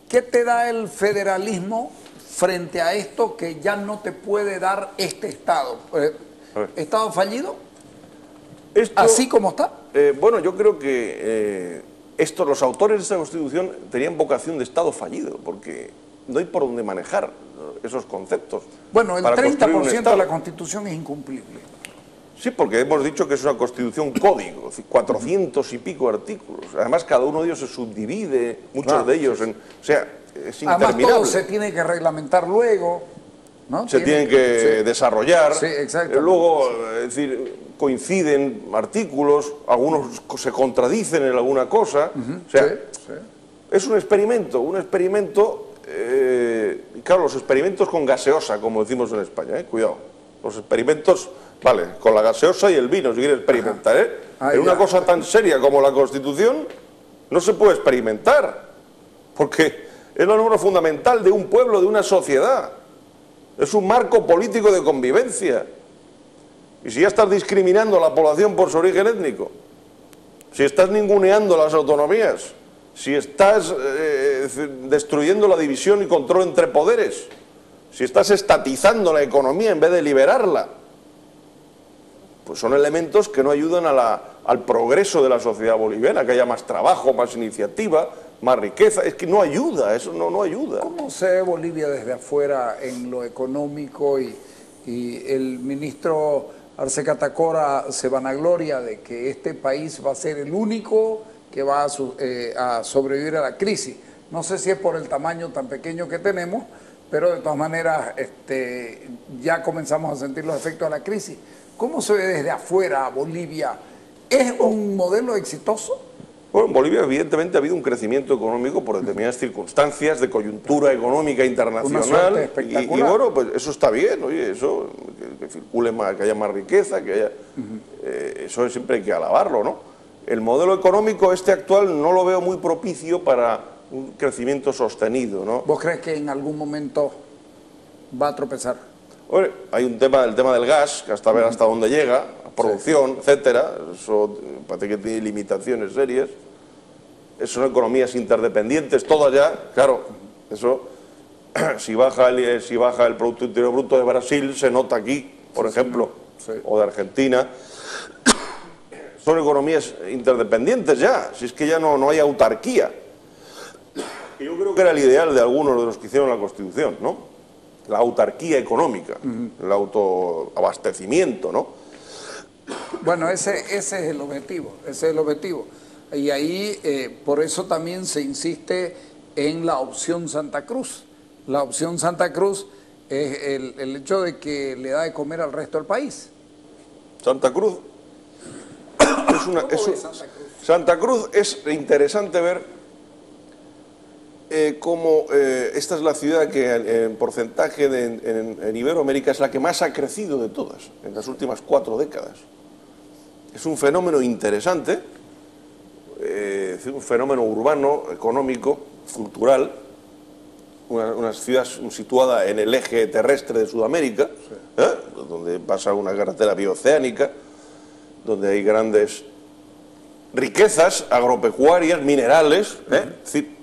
¿Qué te da el federalismo frente a esto que ya no te puede dar este Estado? ¿Estado fallido? ¿Así como está? Bueno, yo creo que los autores de esta Constitución tenían vocación de Estado fallido, porque no hay por dónde manejar esos conceptos. Bueno, el 30% de la Constitución es incumplible. Sí, porque hemos dicho que es una Constitución código, 400 y pico artículos. Además, cada uno de ellos se subdivide, muchos de ellos, o sea, es interminable. Además, todo se tiene que reglamentar luego, ¿no? Se tienen que desarrollar. Sí, exacto. Luego, es decir, coinciden artículos, algunos se contradicen en alguna cosa. O sea, es un experimento, claro, los experimentos con gaseosa, como decimos en España, cuidado. Los experimentos, vale, con la gaseosa y el vino, si quieres experimentar, en una cosa tan seria como la Constitución, no se puede experimentar, porque es la norma fundamental de un pueblo, de una sociedad. Es un marco político de convivencia. Y si ya estás discriminando a la población por su origen étnico, si estás ninguneando las autonomías, si estás destruyendo la división y control entre poderes, si estás estatizando la economía en vez de liberarla, pues son elementos que no ayudan al progreso de la sociedad boliviana, que haya más trabajo, más iniciativa, más riqueza. Es que no ayuda, eso no ayuda. ¿Cómo se ve Bolivia desde afuera en lo económico? Y el ministro Arce Catacora se vanagloria de que este país va a ser el único que va a sobrevivir a la crisis. No sé si es por el tamaño tan pequeño que tenemos, pero de todas maneras ya comenzamos a sentir los efectos de la crisis. ¿Cómo se ve desde afuera Bolivia? ¿Es un modelo exitoso? Bueno, en Bolivia evidentemente ha habido un crecimiento económico por determinadas circunstancias de coyuntura económica internacional. Y bueno, pues eso está bien, oye, eso, que circule más, que haya más riqueza, que haya... eso siempre hay que alabarlo, ¿no? El modelo económico actual no lo veo muy propicio para un crecimiento sostenido, ¿no? ¿Vos crees que en algún momento va a tropezar? Bueno, hay el tema del gas, que hasta ver hasta dónde llega, producción, etcétera. Eso parece que tiene limitaciones serias. Son economías interdependientes, todas ya, claro. Eso, si baja el Producto Interior Bruto de Brasil, se nota aquí, por ejemplo, o de Argentina. Son economías interdependientes ya, si es que ya no hay autarquía. Y yo creo que era el ideal de algunos de los que hicieron la Constitución, ¿no? La autarquía económica, el autoabastecimiento, ¿no? Bueno, ese es el objetivo, Y ahí, por eso también se insiste en la opción Santa Cruz. La opción Santa Cruz es el hecho de que le da de comer al resto del país. Santa Cruz Santa Cruz es interesante ver cómo esta es la ciudad que en porcentaje en Iberoamérica es la que más ha crecido de todas en las últimas 4 décadas. Es un fenómeno interesante, un fenómeno urbano, económico, cultural, una ciudad situada en el eje terrestre de Sudamérica, donde pasa una carretera bioceánica, donde hay grandes riquezas agropecuarias, minerales, es decir,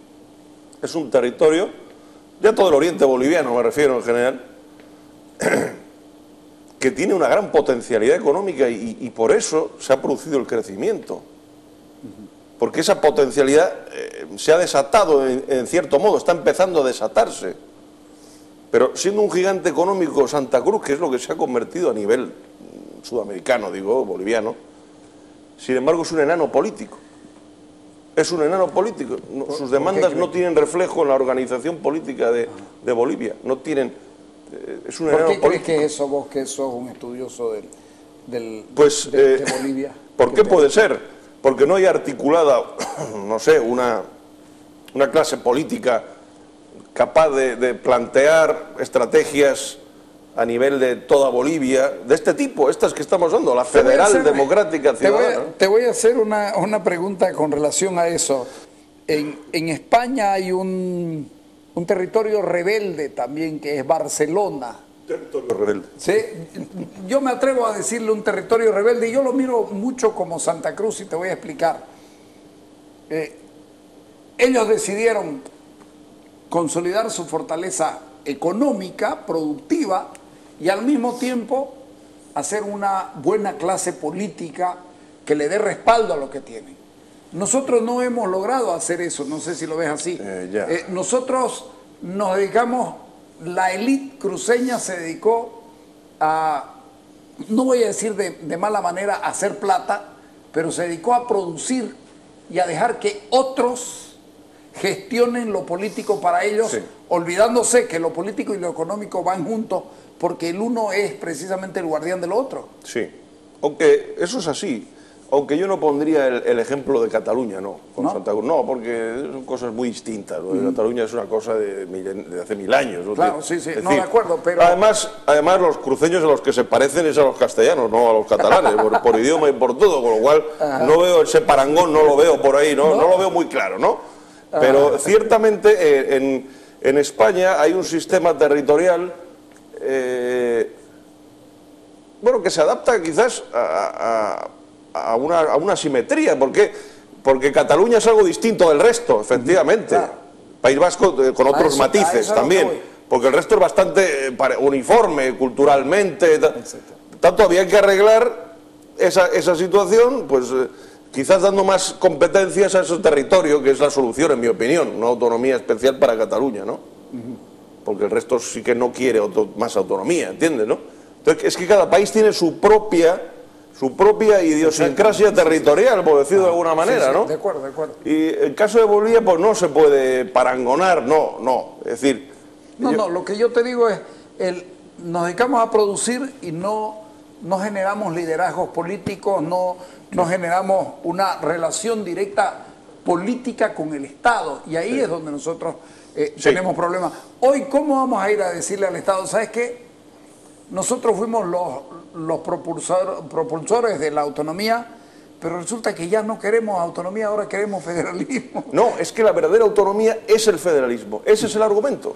es un territorio, ya todo el oriente boliviano me refiero en general, que tiene una gran potencialidad económica y por eso se ha producido el crecimiento. Porque esa potencialidad se ha desatado en cierto modo, está empezando a desatarse. Pero siendo un gigante económico Santa Cruz, que es lo que se ha convertido a nivel sudamericano, digo, boliviano, sin embargo es un enano político. Es un enano político. Sus demandas no tienen reflejo en la organización política de Bolivia. No tienen... es un enano político. ¿Por qué crees que eso, vos que sos un estudioso de Bolivia? ¿Por qué puede ser? Porque no hay articulada, no sé, una clase política capaz de plantear estrategias a nivel de toda Bolivia, de este tipo, estas que estamos dando, la federal democrática ciudadana. Te voy a hacer una pregunta con relación a eso. En España hay un territorio rebelde también, que es Barcelona, Territorio rebelde. Sí, yo me atrevo a decirle un territorio rebelde y yo lo miro mucho como Santa Cruz y te voy a explicar. Ellos decidieron consolidar su fortaleza económica, productiva y al mismo tiempo hacer una buena clase política que le dé respaldo a lo que tienen. Nosotros no hemos logrado hacer eso, no sé si lo ves así. Nosotros nos dedicamos, la élite cruceña se dedicó a, no voy a decir de mala manera, a hacer plata, pero se dedicó a producir y a dejar que otros gestionen lo político para ellos, sí, olvidándose que lo político y lo económico van juntos, porque el uno es precisamente el guardián del otro. Sí, aunque eso es así. Aunque yo no pondría el ejemplo de Cataluña, no, con Santa Cruz, no, porque son cosas muy distintas. Cataluña es una cosa de hace 1000 años. ¿No? Claro, sí, sí, no de acuerdo, pero... Además, los cruceños a los que se parecen es a los castellanos, no a los catalanes, por idioma y por todo, con lo cual no veo ese parangón, no lo veo por ahí, no lo veo muy claro, ¿no? Pero ciertamente en España hay un sistema territorial, bueno, que se adapta quizás a una simetría, porque Cataluña es algo distinto del resto, efectivamente. Claro. País Vasco con otros matices también, porque el resto es bastante uniforme culturalmente. Tanto había que arreglar esa situación, pues quizás dando más competencias a ese territorio, que es la solución, en mi opinión, una autonomía especial para Cataluña, ¿no? Porque el resto sí que no quiere más autonomía, ¿entiendes, no? Entonces, es que cada país tiene su propia idiosincrasia territorial, por decirlo de alguna manera, ¿no? De acuerdo, de acuerdo. Y el caso de Bolivia, pues no se puede parangonar, no, es decir... No, lo que yo te digo es, nos dedicamos a producir y no generamos liderazgos políticos, no generamos una relación directa política con el Estado, y ahí es donde nosotros tenemos problemas. Hoy, ¿cómo vamos a ir a decirle al Estado, sabes qué? Nosotros fuimos los propulsores de la autonomía, pero resulta que ya no queremos autonomía, ahora queremos federalismo. No, es que la verdadera autonomía es el federalismo, ese es el argumento.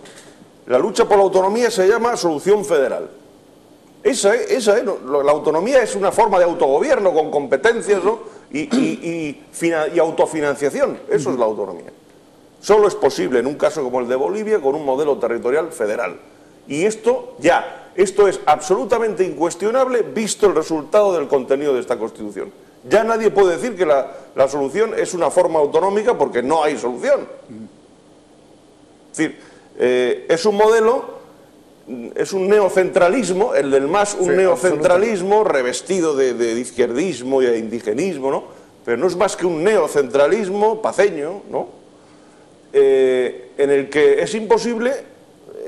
La lucha por la autonomía se llama solución federal. Esa es, la autonomía es una forma de autogobierno con competencias, ¿no? y autofinanciación, eso es la autonomía. Solo es posible en un caso como el de Bolivia con un modelo territorial federal. Y esto es absolutamente incuestionable visto el resultado del contenido de esta Constitución. Ya nadie puede decir que la solución es una forma autonómica porque no hay solución. Es decir, es un modelo, es un neocentralismo, el del MAS, un neocentralismo revestido de izquierdismo y de indigenismo, ¿no? Pero no es más que un neocentralismo paceño, ¿no? En el que es imposible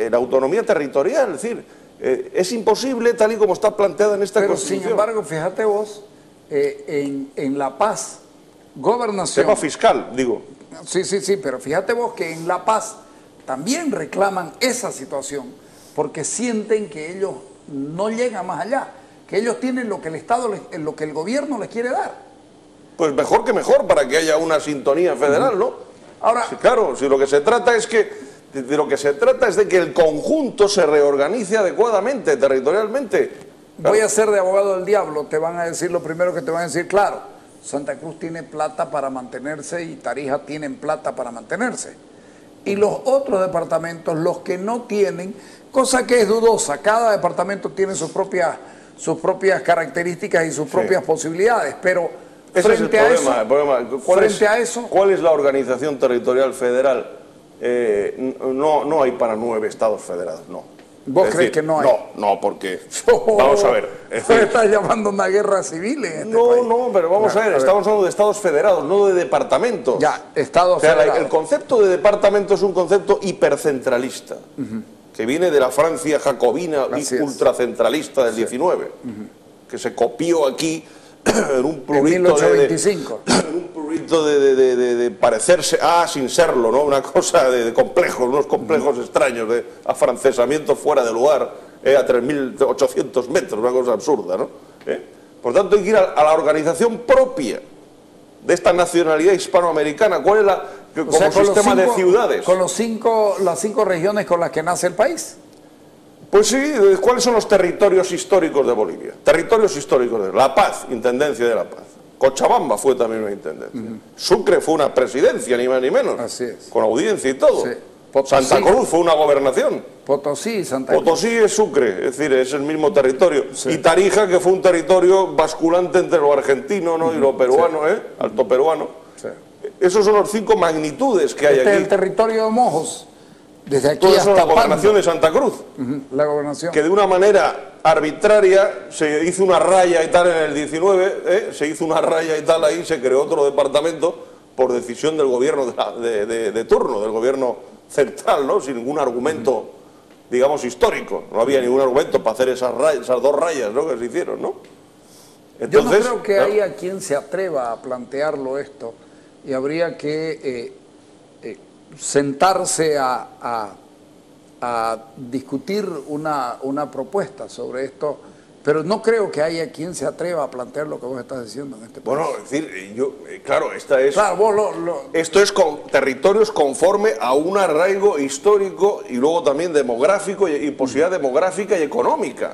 la autonomía territorial, es decir, es imposible tal y como está planteada en esta Constitución. Sin embargo, fíjate vos, en La Paz, gobernación... Tema fiscal, digo. Sí, pero fíjate vos que en La Paz también reclaman esa situación, porque sienten que ellos no llegan más allá, que ellos tienen lo que el Estado, lo que el gobierno les quiere dar. Pues mejor que mejor, para que haya una sintonía federal, ¿no? Ahora, sí, claro, si lo que se trata es de que el conjunto se reorganice adecuadamente, territorialmente. Claro. Voy a ser de abogado del diablo, te van a decir lo primero que te van a decir, claro, Santa Cruz tiene plata para mantenerse y Tarija tienen plata para mantenerse. Y los otros departamentos, los que no tienen, cosa que es dudosa, cada departamento tiene sus propias características y sus propias posibilidades, pero frente a eso, ¿cuál es la organización territorial federal? No hay para 9 estados federados, no. ¿Vos crees que no hay? No, porque... Vamos a ver. Estás llamando una guerra civil en este país. No, pero vamos a ver, estamos hablando de estados federados, no de departamentos. Ya, estados federados. El concepto de departamento es un concepto hipercentralista, que viene de la Francia jacobina y ultracentralista del 19, que se copió aquí en un prurito de parecerse sin serlo, ¿no? Una cosa de complejos, unos complejos extraños de afrancesamiento fuera de lugar, a 3.800 metros, una cosa absurda, ¿no? Por tanto, hay que ir a la organización propia de esta nacionalidad hispanoamericana. ¿Cuál es como sistema de ciudades? Con las 5 regiones con las que nace el país. Pues sí, ¿cuáles son los territorios históricos de Bolivia? Territorios históricos de La Paz, Intendencia de La Paz. Cochabamba fue también una intendencia. Sucre fue una presidencia, ni más ni menos. Así es. Con audiencia y todo. Sí. Santa Cruz fue una gobernación. Potosí, Santa Cruz. Potosí es Sucre, es decir, es el mismo territorio. Sí. Y Tarija, que fue un territorio basculante entre lo argentino, ¿no? Y lo peruano, sí. Alto peruano. Sí. Esos son los 5 magnitudes que hay aquí. El territorio de Mojos. Desde aquí todo hasta eso la gobernación de Santa Cruz. La gobernación. Que de una manera arbitraria se hizo una raya y tal en el 19, se hizo una raya y tal ahí, se creó otro departamento por decisión del gobierno de turno, del gobierno central, ¿no? Sin ningún argumento, digamos, histórico. No había ningún argumento para hacer esas 2 rayas, ¿no? Que se hicieron, ¿no? Entonces, yo no creo que haya quien se atreva a plantearlo esto, y habría que sentarse a discutir una propuesta sobre esto, pero no creo que haya quien se atreva a plantear lo que vos estás diciendo en este país. Bueno, es decir, claro, esto es con territorios conforme a un arraigo histórico y luego también demográfico y posibilidad demográfica y económica.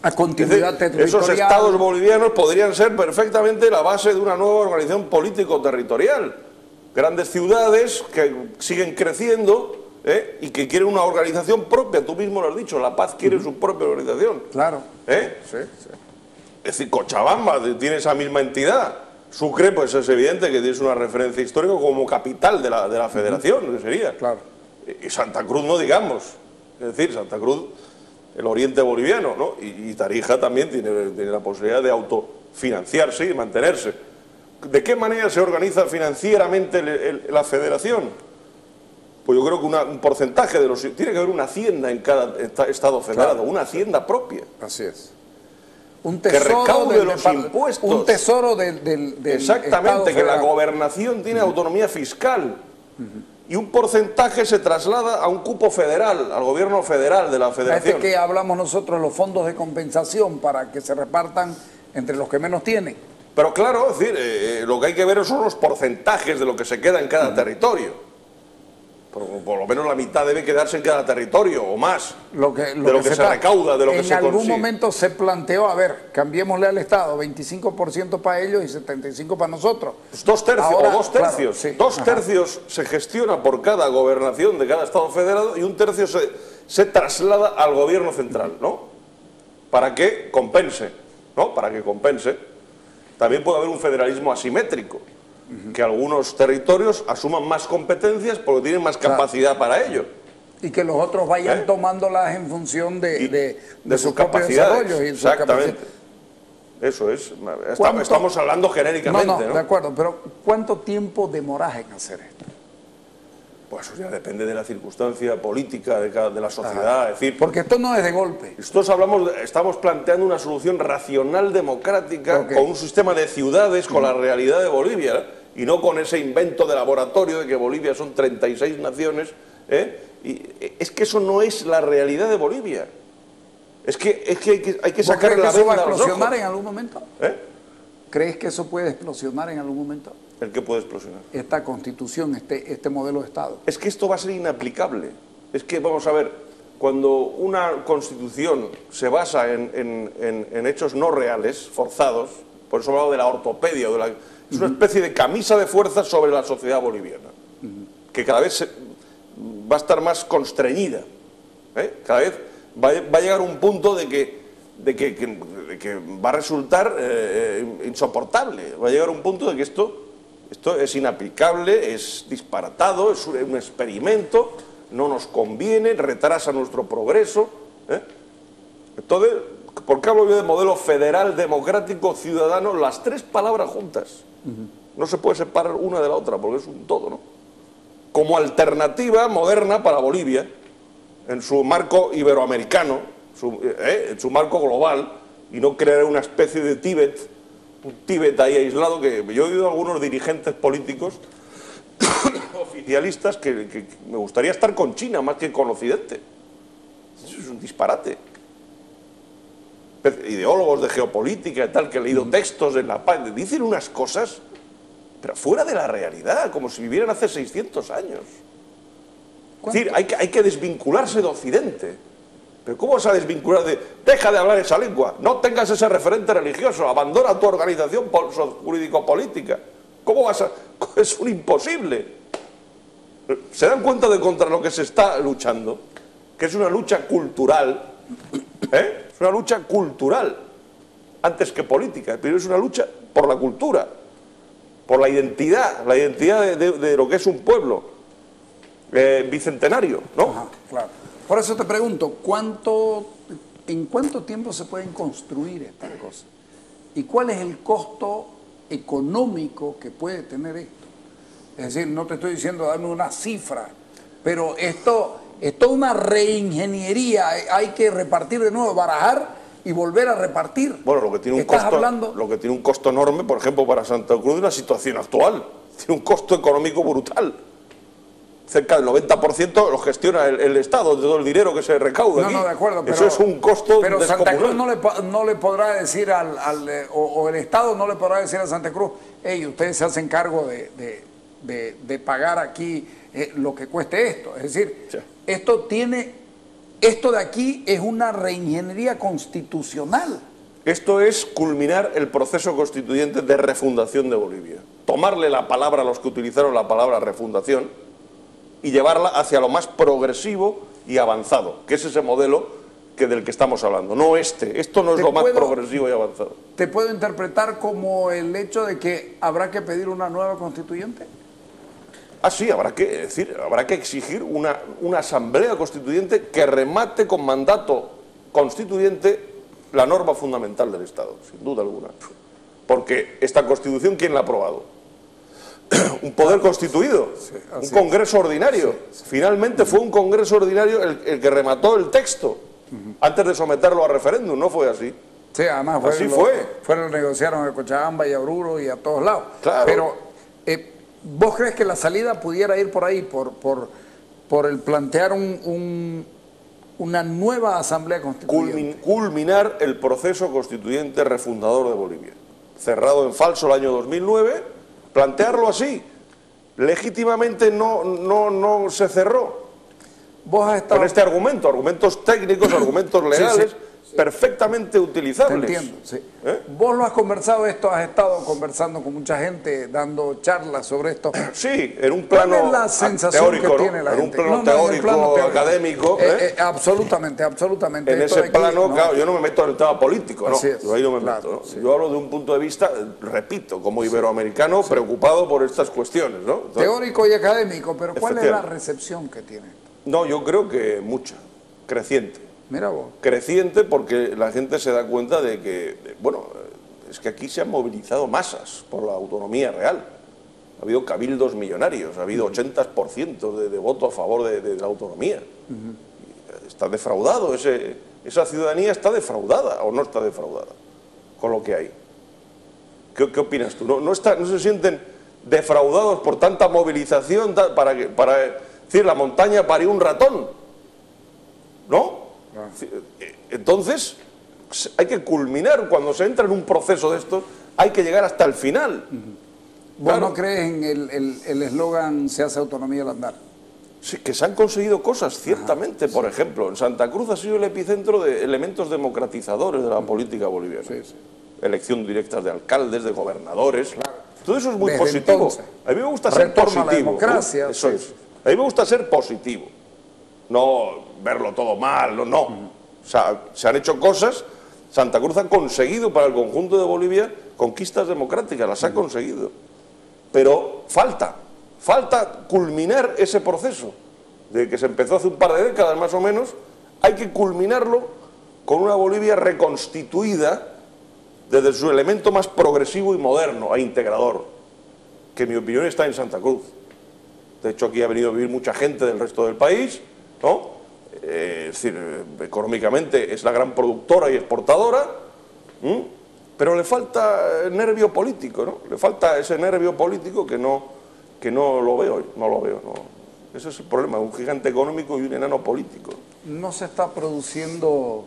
A continuidad territorial. Esos estados bolivianos podrían ser perfectamente la base de una nueva organización político-territorial. Grandes ciudades que siguen creciendo y que quieren una organización propia. Tú mismo lo has dicho, La Paz quiere su propia organización. Claro. Sí, sí. Es decir, Cochabamba tiene esa misma entidad. Sucre, pues es evidente que tienes una referencia histórica como capital de la federación, que sería. Claro. Y Santa Cruz no digamos. Es decir, Santa Cruz, el oriente boliviano, ¿no? Y Tarija también tiene la posibilidad de autofinanciarse y mantenerse. ¿De qué manera se organiza financieramente la federación? Pues yo creo que un porcentaje de los... Tiene que haber una hacienda en cada estado federado, claro, una hacienda propia. Así es. Un tesoro que recaude los impuestos. Un tesoro del exactamente, que la gobernación tiene autonomía fiscal. Y un porcentaje se traslada a un cupo federal, al gobierno federal de la federación. Que hablamos nosotros, los fondos de compensación para que se repartan entre los que menos tienen. Pero claro, es decir, lo que hay que ver son los porcentajes de lo que se queda en cada territorio. Por lo menos la mitad debe quedarse en cada territorio o más de lo que se recauda, de lo que se consigue. En algún momento se planteó, a ver, cambiémosle al Estado, 25% para ellos y 75% para nosotros. Pues 2 tercios. Ahora, o 2 tercios. Claro, sí. 2 tercios se gestiona por cada gobernación de cada Estado federado y 1 tercio se traslada al gobierno central, ¿no? Para que compense, ¿no? Para que compense. También puede haber un federalismo asimétrico. Que algunos territorios asuman más competencias porque tienen más capacidad para ello. Y que los otros vayan tomándolas en función de sus capacidades. Exactamente. Eso es. Estamos hablando genéricamente, ¿no? De acuerdo, pero ¿cuánto tiempo demorás en hacer esto? Pues eso ya depende de la circunstancia política de la sociedad. Es decir, porque esto no es de golpe. Estamos planteando una solución racional democrática con un sistema de ciudades, con la realidad de Bolivia, y no con ese invento de laboratorio de que Bolivia son 36 naciones. Y es que eso no es la realidad de Bolivia. Es que hay que sacar la venda a los ojos. ¿Eso va a explosionar en algún momento? ¿Crees que eso puede explosionar en algún momento? ¿El qué puede explosionar? Esta constitución, este modelo de Estado. Es que esto va a ser inaplicable. Es que, vamos a ver, cuando una constitución se basa en hechos no reales, forzados, por eso he hablado de la ortopedia, es una especie de camisa de fuerza sobre la sociedad boliviana, que cada vez va a estar más constreñida. Cada vez va a llegar un punto de que va a resultar insoportable. Va a llegar un punto de que esto es inaplicable, es disparatado, es un experimento, no nos conviene, retrasa nuestro progreso. Entonces, ¿por qué hablo yo de modelo federal, democrático, ciudadano? Las 3 palabras juntas. No se puede separar una de la otra porque es un todo, ¿no? Como alternativa moderna para Bolivia, en su marco iberoamericano, en su marco global, y no crear una especie de Tíbet, un Tíbet ahí aislado, que yo he oído a algunos dirigentes políticos oficialistas que me gustaría estar con China más que con Occidente. Eso es un disparate. Ideólogos de geopolítica y tal, que he leído textos en la paz, dicen unas cosas, pero fuera de la realidad, como si vivieran hace 600 años. Es decir, hay que desvincularse de Occidente. Pero ¿cómo vas a desvincular de, deja de hablar esa lengua, no tengas ese referente religioso, abandona tu organización jurídico-política? ¿Cómo vas a...? Es un imposible. ¿Se dan cuenta de contra lo que se está luchando? Que es una lucha cultural, es una lucha cultural, antes que política, pero es una lucha por la cultura, por la identidad de lo que es un pueblo bicentenario, ¿no? Ajá, claro. Por eso te pregunto, ¿en cuánto tiempo se pueden construir estas cosas? ¿Y cuál es el costo económico que puede tener esto? Es decir, no te estoy diciendo dame una cifra, pero esto es toda una reingeniería, hay que repartir de nuevo, barajar y volver a repartir. Bueno, lo que tiene un costo enorme, por ejemplo, para Santa Cruz, es la situación actual. Tiene un costo económico brutal. Cerca del 90% lo gestiona el Estado, de todo el dinero que se recauda aquí. No, de acuerdo, pero eso es un costo pero Santa Cruz descomunal. no le podrá decir o el Estado no le podrá decir a Santa Cruz, hey, ustedes se hacen cargo de pagar aquí lo que cueste esto. Es decir, sí. Esto de aquí es una reingeniería constitucional. Esto es culminar el proceso constituyente de refundación de Bolivia. Tomarle la palabra a los que utilizaron la palabra refundación y llevarla hacia lo más progresivo y avanzado, que es ese modelo del que estamos hablando. No esto no es lo más progresivo y avanzado. ¿Te puedo interpretar como el hecho de que habrá que pedir una nueva constituyente? Ah, sí, habrá que exigir una asamblea constituyente que remate con mandato constituyente la norma fundamental del Estado, sin duda alguna. Porque esta Constitución, ¿quién la ha aprobado? Un poder constituido, sí, un Congreso ordinario. Sí. Finalmente fue un Congreso ordinario el que remató el texto antes de someterlo a referéndum, ¿no fue así? Sí, además fueron negociaron a Cochabamba y a Oruro y a todos lados. Claro. Pero, ¿vos crees que la salida pudiera ir por ahí, por el plantear una nueva asamblea constituyente? Culminar el proceso constituyente refundador de Bolivia, cerrado en falso el año 2009, plantearlo así. Legítimamente no se cerró. Vos has estado... Con este argumento, argumentos técnicos, argumentos legales, sí, perfectamente utilizables. Te entiendo, sí. Vos lo has conversado esto, has estado conversando con mucha gente, dando charlas sobre esto. Sí, en un plano ¿cuál es la sensación teórico, que tiene la gente? En un plano teórico, académico. Absolutamente. En ese plano, claro, yo no me meto en el tema político, ¿no? Yo ahí no me meto, ¿no? Sí. Yo hablo de un punto de vista, repito, como iberoamericano, preocupado por estas cuestiones, ¿no? Entonces, teórico y académico, pero ¿cuál es la recepción que tiene? No, yo creo que mucha, creciente. Mira vos. Creciente porque la gente se da cuenta de que, bueno, es que aquí se han movilizado masas por la autonomía real. Ha habido cabildos millonarios, ha habido 80% de voto a favor de la autonomía. Está defraudado, esa ciudadanía está defraudada o no está defraudada con lo que hay. ¿Qué opinas tú? ¿No se sienten defraudados por tanta movilización para decir, la montaña parió un ratón? ¿No? Entonces, hay que culminar, cuando se entra en un proceso de estos, hay que llegar hasta el final. ¿Vos no crees en el eslogan se hace autonomía al andar? Sí, que se han conseguido cosas, ciertamente. Por ejemplo, en Santa Cruz ha sido el epicentro de elementos democratizadores de la política boliviana. Elección directa de alcaldes, de gobernadores. Todo eso es muy positivo. Entonces, a mí me gusta ser positivo. A la democracia. Eso es. A mí me gusta ser positivo. No verlo todo mal, no. O sea, se han hecho cosas. Santa Cruz ha conseguido para el conjunto de Bolivia conquistas democráticas, las ha conseguido. Pero falta culminar ese proceso, de que se empezó hace un par de décadas más o menos. Hay que culminarlo con una Bolivia reconstituida desde su elemento más progresivo y moderno e integrador, que en mi opinión está en Santa Cruz. De hecho, aquí ha venido a vivir mucha gente del resto del país, ¿no? Es decir, económicamente es la gran productora y exportadora, pero le falta el nervio político, ¿no? Le falta ese nervio político que no lo veo, no. Ese es el problema, un gigante económico y un enano político. ¿No se está produciendo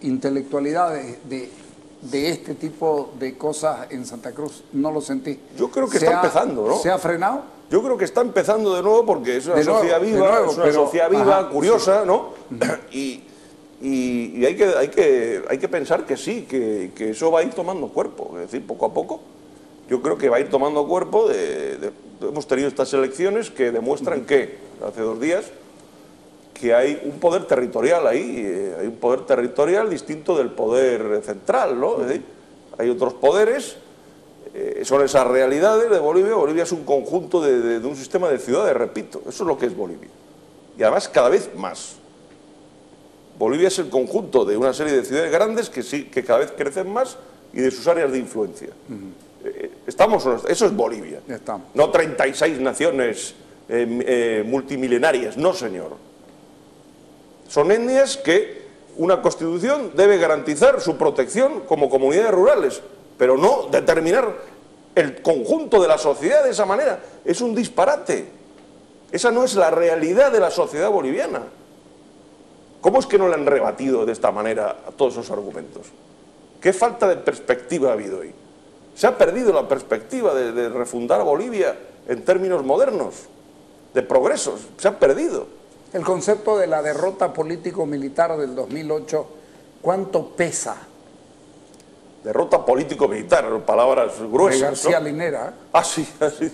intelectualidad de este tipo de cosas en Santa Cruz? ¿No lo sentí? Yo creo que está empezando, ¿no? ¿Se ha frenado? Yo creo que está empezando de nuevo porque es una sociedad viva, curiosa, ¿no? Y Y hay que pensar que sí, que eso va a ir tomando cuerpo, es decir, poco a poco. Yo creo que va a ir tomando cuerpo. Hemos tenido estas elecciones que demuestran que, hace 2 días, que hay un poder territorial ahí, hay un poder territorial distinto del poder central, ¿no? Es decir, hay otros poderes, son esas realidades de Bolivia. Bolivia es un conjunto de un sistema de ciudades, repito, eso es lo que es Bolivia. Y además cada vez más. Bolivia es el conjunto de una serie de ciudades grandes que cada vez crecen más y de sus áreas de influencia. Eso es Bolivia. No 36 naciones multimilenarias, no señor. Son etnias que una constitución debe garantizar su protección como comunidades rurales, pero no determinar el conjunto de la sociedad de esa manera. Es un disparate. Esa no es la realidad de la sociedad boliviana. ¿Cómo es que no le han rebatido de esta manera a todos esos argumentos? ¿Qué falta de perspectiva ha habido ahí? Se ha perdido la perspectiva de refundar a Bolivia en términos modernos, de progresos. Se ha perdido. El concepto de la derrota político-militar del 2008, ¿cuánto pesa? Derrota político-militar, palabras gruesas, de García ¿no? Linera. Ah, sí, así.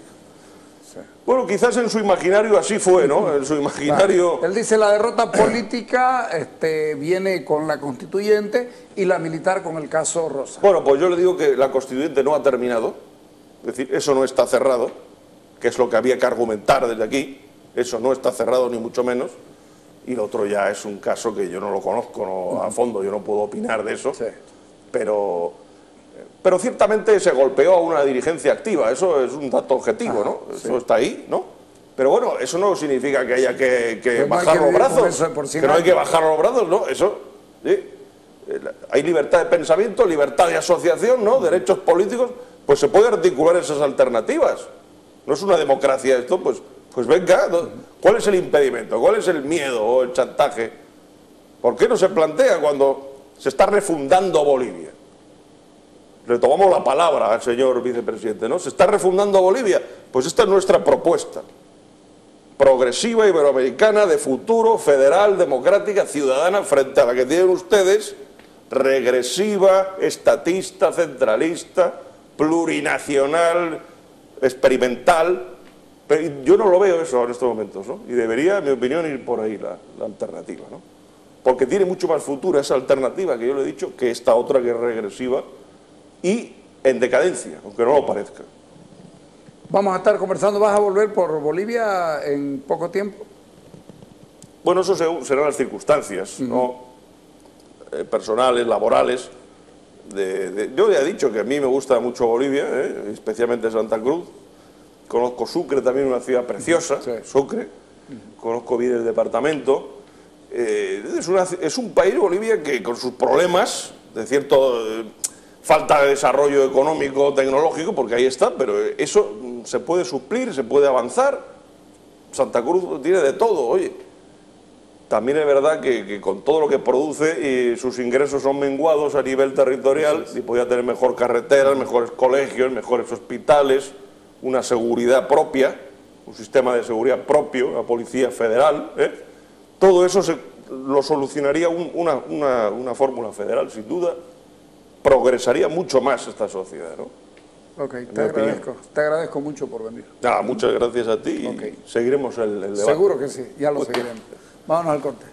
Bueno, quizás en su imaginario así fue, ¿no? En su imaginario... Él dice la derrota política viene con la constituyente y la militar con el caso Rosa. Bueno, pues yo le digo que la constituyente no ha terminado, es decir, eso no está cerrado, que es lo que había que argumentar desde aquí, eso no está cerrado ni mucho menos, y lo otro ya es un caso que yo no lo conozco a fondo, yo no puedo opinar de eso, sí. Pero ciertamente se golpeó a una dirigencia activa, eso es un dato objetivo, ¿no? Eso está ahí, ¿no? Pero bueno, eso no significa que haya que bajar los brazos, que no hay que bajar los brazos, ¿no? Eso, ¿sí? Hay libertad de pensamiento, libertad de asociación, ¿no? Derechos políticos, pues se puede articular esas alternativas. No es una democracia esto, pues venga, ¿no? ¿Cuál es el impedimento? ¿Cuál es el miedo o el chantaje? ¿Por qué no se plantea cuando se está refundando Bolivia? Le tomamos la palabra al señor vicepresidente, ¿no? Se está refundando Bolivia. Pues esta es nuestra propuesta. Progresiva, iberoamericana, de futuro, federal, democrática, ciudadana, frente a la que tienen ustedes, regresiva, estatista, centralista, plurinacional, experimental. Pero yo no lo veo eso en estos momentos, ¿no? Y debería, en mi opinión, ir por ahí la alternativa, ¿no? Porque tiene mucho más futuro esa alternativa que yo le he dicho que esta otra que es regresiva y en decadencia, aunque no lo parezca. Vamos a estar conversando. ¿Vas a volver por Bolivia en poco tiempo? Bueno, eso serán las circunstancias, ¿no? Personales, laborales. Yo ya he dicho que a mí me gusta mucho Bolivia, especialmente Santa Cruz. Conozco Sucre, también una ciudad preciosa, sí. Sucre. Conozco bien el departamento. Es un país, Bolivia, que con sus problemas, de cierto... falta de desarrollo económico, tecnológico, porque ahí está, pero eso se puede suplir, se puede avanzar. Santa Cruz tiene de todo, oye. También es verdad que con todo lo que produce sus ingresos son menguados a nivel territorial, y podría tener mejor carreteras, mejores colegios, mejores hospitales, una seguridad propia, un sistema de seguridad propio, la Policía Federal. Todo eso lo solucionaría una fórmula federal, sin duda. Progresaría mucho más esta sociedad, ¿no? Ok, te agradezco mucho por venir. Muchas gracias a ti y seguiremos el debate. Seguro que sí, ya lo seguiremos. Vámonos al corte.